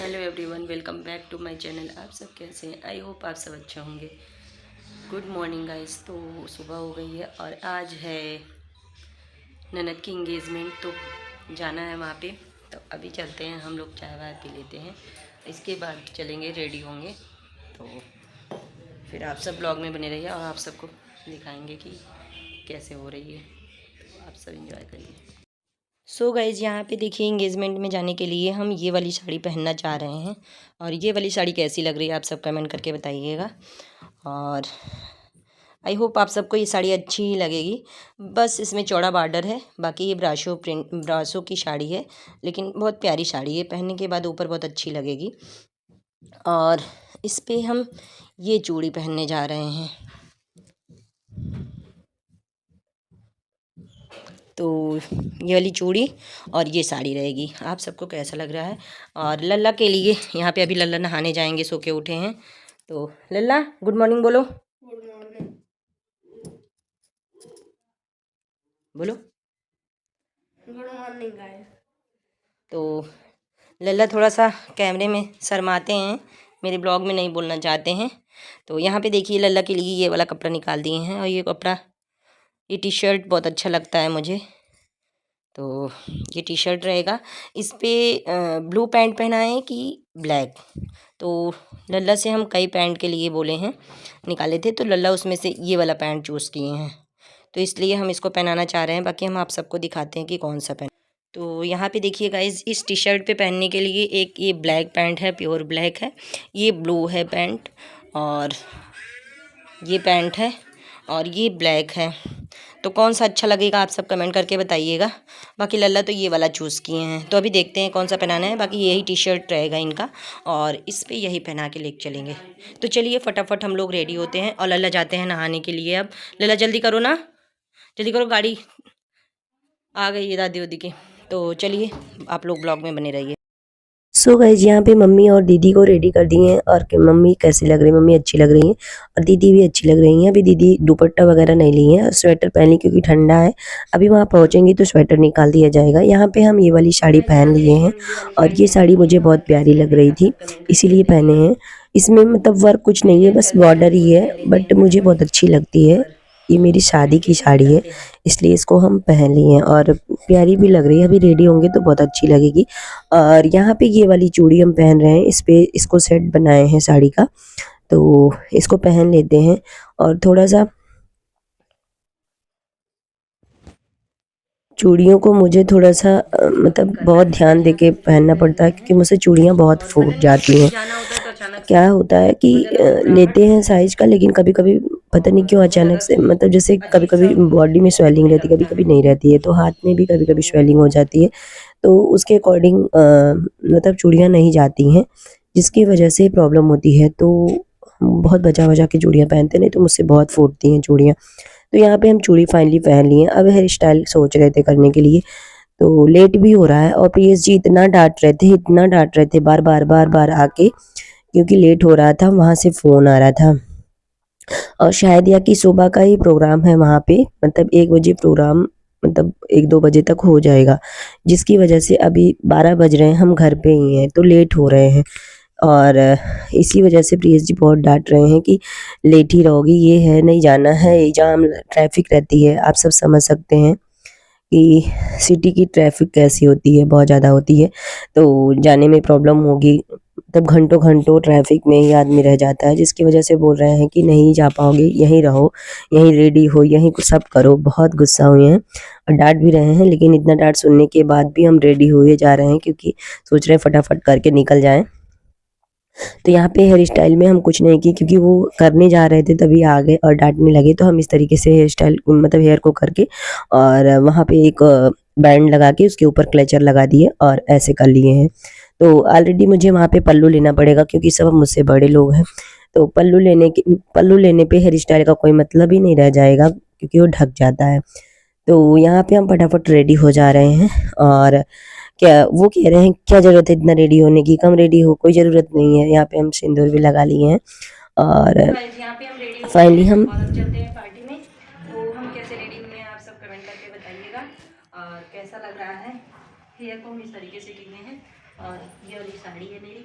Hello everyone, welcome back to my channel. आप सब कैसे हैं? आई होप आप सब अच्छे होंगे। Good morning guys. तो सुबह हो गई है और आज है ननद की इंगेजमेंट, तो जाना है वहाँ पे। तो अभी चलते हैं, हम लोग चाय वाय पी लेते हैं, इसके बाद चलेंगे, रेडी होंगे। तो फिर आप सब ब्लॉग में बने रहिए और आप सबको दिखाएंगे कि कैसे हो रही है। तो आप सब इंजॉय करिए। सो गाइज, यहाँ पे देखिए, इंगेजमेंट में जाने के लिए हम ये वाली साड़ी पहनना चाह रहे हैं। और ये वाली साड़ी कैसी लग रही है आप सब कमेंट करके बताइएगा। और आई होप आप सबको ये साड़ी अच्छी ही लगेगी। बस इसमें चौड़ा बॉर्डर है, बाकी ये ब्रासो की साड़ी है, लेकिन बहुत प्यारी साड़ी है, पहनने के बाद ऊपर बहुत अच्छी लगेगी। और इस पे हम ये चूड़ी पहनने जा रहे हैं। तो ये वाली चूड़ी और ये साड़ी रहेगी। आप सबको कैसा लग रहा है? और लल्ला के लिए यहाँ पे अभी लल्ला नहाने जाएंगे, सो के उठे हैं। तो लल्ला, गुड मॉर्निंग बोलो। गुड मॉर्निंग बोलो। Good morning guys. तो लल्ला थोड़ा सा कैमरे में शर्माते हैं, मेरे ब्लॉग में नहीं बोलना चाहते हैं। तो यहाँ पे देखिए, लल्ला के लिए ये वाला कपड़ा निकाल दिए हैं। और ये कपड़ा, ये टी शर्ट बहुत अच्छा लगता है मुझे। तो ये टी शर्ट रहेगा। इस पे ब्लू पैंट पहना है कि ब्लैक। तो लल्ला से हम कई पैंट के लिए बोले हैं, निकाले थे, तो लल्ला उसमें से ये वाला पैंट चूज़ किए हैं। तो इसलिए हम इसको पहनाना चाह रहे हैं। बाकी हम आप सबको दिखाते हैं कि कौन सा पहन। तो यहाँ पे देखिए गाइज, इस टी शर्ट पे पहनने के लिए एक ये ब्लैक पैंट है, प्योर ब्लैक है। ये ब्लू है पैंट, और ये पैंट है, और ये ब्लैक है। तो कौन सा अच्छा लगेगा आप सब कमेंट करके बताइएगा। बाकी लल्ला तो ये वाला चूज़ किए हैं, तो अभी देखते हैं कौन सा पहनाना है। बाकी यही टी शर्ट रहेगा इनका, और इस पे यही पहना के लेके चलेंगे। तो चलिए फटाफट हम लोग रेडी होते हैं और लल्ला जाते हैं नहाने के लिए। अब लल्ला जल्दी करो ना, जल्दी करो, गाड़ी आ गई है दादी उदी की। तो चलिए, आप लोग ब्लॉग में बने रहिए। सो गाइज, यहाँ पे मम्मी और दीदी को रेडी कर दिए हैं। और मम्मी कैसी लग रही है? मम्मी अच्छी लग रही हैं और दीदी भी अच्छी लग रही हैं। अभी दीदी दुपट्टा वगैरह नहीं ली है, स्वेटर पहन ली क्योंकि ठंडा है। अभी वहाँ पहुँचेंगी तो स्वेटर निकाल दिया जाएगा। यहाँ पे हम ये वाली साड़ी पहन लिए हैं, और ये साड़ी मुझे बहुत प्यारी लग रही थी, इसीलिए पहने हैं। इसमें मतलब वर्क कुछ नहीं है, बस बॉर्डर ही है, बट मुझे बहुत अच्छी लगती है। ये मेरी शादी की साड़ी है, इसलिए इसको हम पहन लिए हैं और प्यारी भी लग रही है। अभी रेडी होंगे तो बहुत अच्छी लगेगी। और यहाँ पे ये वाली चूड़ी हम पहन रहे हैं, इस पे इसको सेट बनाए हैं साड़ी का, तो इसको पहन लेते हैं। और थोड़ा सा चूड़ियों को मुझे थोड़ा सा मतलब बहुत ध्यान देके पहनना पड़ता है, क्योंकि मुझसे चूड़ियाँ बहुत फूट जाती हैं। क्या होता है कि लेते हैं साइज का, लेकिन कभी कभी पता नहीं क्यों अचानक से, मतलब जैसे कभी कभी बॉडी में स्वेलिंग रहती है, कभी कभी नहीं रहती है, तो हाथ में भी कभी कभी स्वेलिंग हो जाती है। तो उसके अकॉर्डिंग मतलब चूड़ियाँ नहीं जाती हैं, जिसकी वजह से प्रॉब्लम होती है। तो हम बहुत बचा बचा के चूड़ियाँ पहनते, नहीं तो मुझसे बहुत फूटती हैं चूड़ियाँ। तो यहाँ पे हम चूड़ी फाइनली पहन लिए हैं। अब हेयर स्टाइल सोच रहे थे करने के लिए, तो लेट भी हो रहा है। और प्रियस जी इतना डांट रहे थे, इतना डांट रहे थे, बार बार बार बार आके, क्योंकि लेट हो रहा था, वहाँ से फ़ोन आ रहा था। और शायद या कि सुबह का ही प्रोग्राम है वहाँ पे, मतलब 1 बजे प्रोग्राम, मतलब 1-2 बजे तक हो जाएगा, जिसकी वजह से अभी 12 बज रहे हैं, हम घर पे ही हैं, तो लेट हो रहे हैं। और इसी वजह से प्रियस जी बहुत डांट रहे हैं कि लेट ही रहोगी, ये है, नहीं जाना है, जाम ट्रैफिक रहती है। आप सब समझ सकते हैं कि सिटी की ट्रैफिक कैसी होती है, बहुत ज़्यादा होती है, तो जाने में प्रॉब्लम होगी। तब घंटों घंटों ट्रैफिक में ही आदमी रह जाता है, जिसकी वजह से बोल रहे हैं कि नहीं जा पाओगे, यहीं रहो, यहीं रेडी हो, यहीं कुछ सब करो। बहुत गुस्सा हुए हैं और डांट भी रहे हैं, लेकिन इतना डांट सुनने के बाद भी हम रेडी हुए जा रहे हैं, क्योंकि सोच रहे हैं फटाफट करके निकल जाएं। तो यहाँ पे हेयर स्टाइल में हम कुछ नहीं किए, क्योंकि वो करने जा रहे थे तभी आ गए और डांटने लगे। तो हम इस तरीके से हेयर स्टाइल, मतलब हेयर को करके, और वहाँ पे एक बैंड लगा के उसके ऊपर क्लेचर लगा दिए और ऐसे कर लिए हैं। तो ऑलरेडी मुझे वहाँ पे पल्लू लेना पड़ेगा, क्योंकि सब मुझसे बड़े लोग हैं। तो पल्लू लेने पे हेयर स्टाइल का कोई मतलब ही नहीं रह जाएगा, क्योंकि वो ढक जाता है। तो यहाँ पे हम फटाफट रेडी हो जा रहे हैं। और क्या वो कह रहे हैं, क्या ज़रूरत है इतना रेडी होने की, कम रेडी हो, कोई ज़रूरत नहीं है। यहाँ पे हम सिंदूर भी लगा लिए हैं। और फाइनली हम चलते हैं पार्टी में। तो हम कैसे रेडी हुए हैं आप सब कमेंट करके बताइएगा, और कैसा लग रहा है। हेयर को हम इस तरीके से किए हैं, और ये वाली साड़ी है मेरी।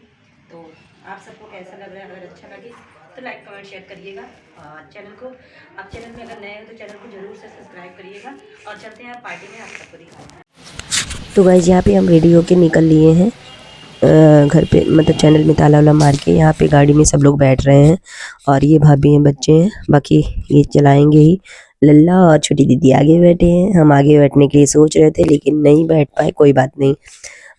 तो आप सबको कैसा लग रहा है? अगर अच्छा लगे तो लाइक कमेंट शेयर करिएगा। और चैनल में अगर नए हो तो चैनल को जरूर से सब्सक्राइब करिएगा। और चलते हैं पार्टी में, आप सबको दिखाते हैं। तो गाइस यहाँ पे हम रेडी होके निकल लिए हैं घर पे, मतलब चैनल में ताला वाला मार के। यहाँ पे गाड़ी में सब लोग बैठ रहे हैं और ये भाभी हैं, बच्चे हैं, बाकी ये चलाएंगे ही। लल्ला और छोटी दीदी आगे बैठे हैं। हम आगे बैठने के लिए सोच रहे थे लेकिन नहीं बैठ पाए, कोई बात नहीं।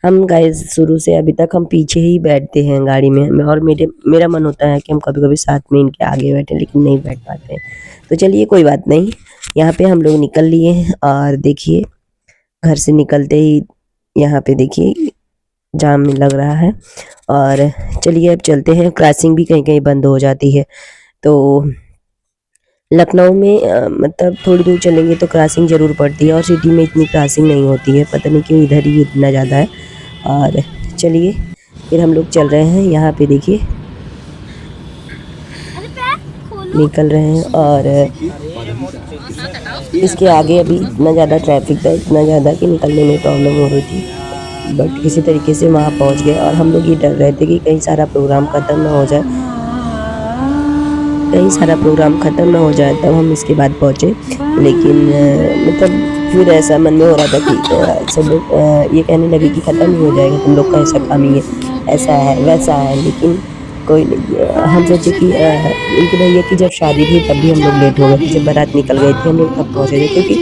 हम गाइस शुरू से अभी तक हम पीछे ही बैठते हैं गाड़ी में, और मेरा मन होता है कि हम कभी कभी साथ में इनके आगे बैठे, लेकिन नहीं बैठ पाते हैं। तो चलिए कोई बात नहीं। यहाँ पे हम लोग निकल लिए हैं और देखिए घर से निकलते ही यहाँ पे देखिए जाम में लग रहा है। और चलिए अब चलते हैं। क्रॉसिंग भी कहीं कहीं बंद हो जाती है। तो लखनऊ में मतलब थोड़ी दूर चलेंगे तो क्रॉसिंग ज़रूर पड़ती है, और सिटी में इतनी क्रॉसिंग नहीं होती है, पता नहीं क्यों इधर ही इतना ज़्यादा है। और चलिए फिर हम लोग चल रहे हैं। यहाँ पे देखिए निकल रहे हैं और इसके आगे अभी इतना ज़्यादा ट्रैफिक था, इतना ज़्यादा कि निकलने में प्रॉब्लम हो रही थी, बट किसी तरीके से वहाँ पहुँच गए। और हम लोग ये डर रहे थे कि कहीं सारा प्रोग्राम ख़त्म ना हो जाए, तब हम इसके बाद पहुँचे। लेकिन मतलब फिर ऐसा मन में हो रहा था कि सब लोग ये कहने लगे कि ख़त्म ही हो जाएगा, तुम लोग का ऐसा काम ही है, ऐसा है वैसा है। लेकिन कोई नहीं, हम सोचे कि इनके भैया की जब शादी थी तब भी हम लोग लेट हो गए थे। जब बारात निकल गई थी हम लोग तब पहुँचे थे, क्योंकि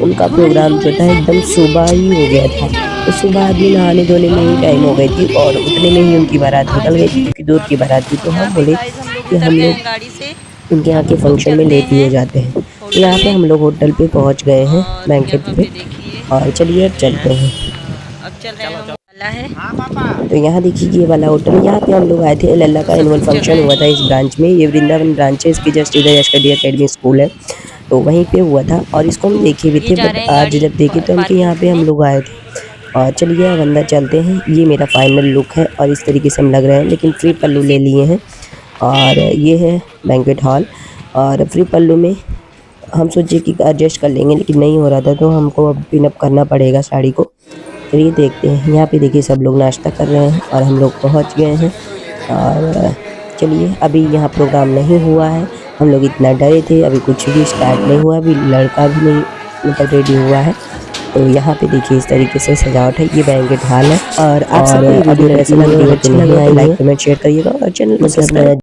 उनका प्रोग्राम जो था एकदम सुबह ही हो गया था। तो सुबह आदमी नहाने धोने में ही टाइम हो गई थी और उतने में ही उनकी बारात निकल गई थी, क्योंकि दूर की बारात थी। तो हम बोले कि हम लोग उनके यहाँ के फंक्शन में लेट ही हो जाते हैं। तो यहाँ पे हम लोग होटल पे पहुँच गए हैं, बैंकेट पे। और चलिए अब चलते हैं। तो यहाँ देखिए ये वाला होटल, यहाँ पे हम लोग आए थे। लल्ला का एनुअल फंक्शन हुआ था इस ब्रांच में। ये वृंदावन ब्रांच है, इसके जस्ट इधर यश अकेडमी स्कूल है, तो वहीं पे हुआ था। और इसको हम देखे भी थे, बट आज जब देखे तो उनके यहाँ पे हम लोग आए थे। और चलिए अब अंदर चलते हैं। ये मेरा फाइनल लुक है और इस तरीके से हम लग रहे हैं, लेकिन फ्री पल्लू ले लिए हैं। और ये है बैंक्वेट हॉल, और फ्री पल्लू में हम सोचे कि एडजस्ट कर लेंगे, लेकिन नहीं हो रहा था, तो हमको अब पिनअप करना पड़ेगा साड़ी को। चलिए देखते हैं। यहाँ पे देखिए सब लोग नाश्ता कर रहे हैं और हम लोग पहुँच गए हैं। और चलिए अभी यहाँ प्रोग्राम नहीं हुआ है, हम लोग इतना डरे थे, अभी कुछ भी स्टार्ट नहीं हुआ, अभी लड़का भी नहीं मतलब रेडी हुआ है। तो यहाँ पे देखिए इस तरीके से सजावट है। ये बैंक्वेट हॉल है। और आप सबको वीडियो कैसा लगा, लाइक कमेंट शेयर करिएगा और चैनल को सब्सक्राइब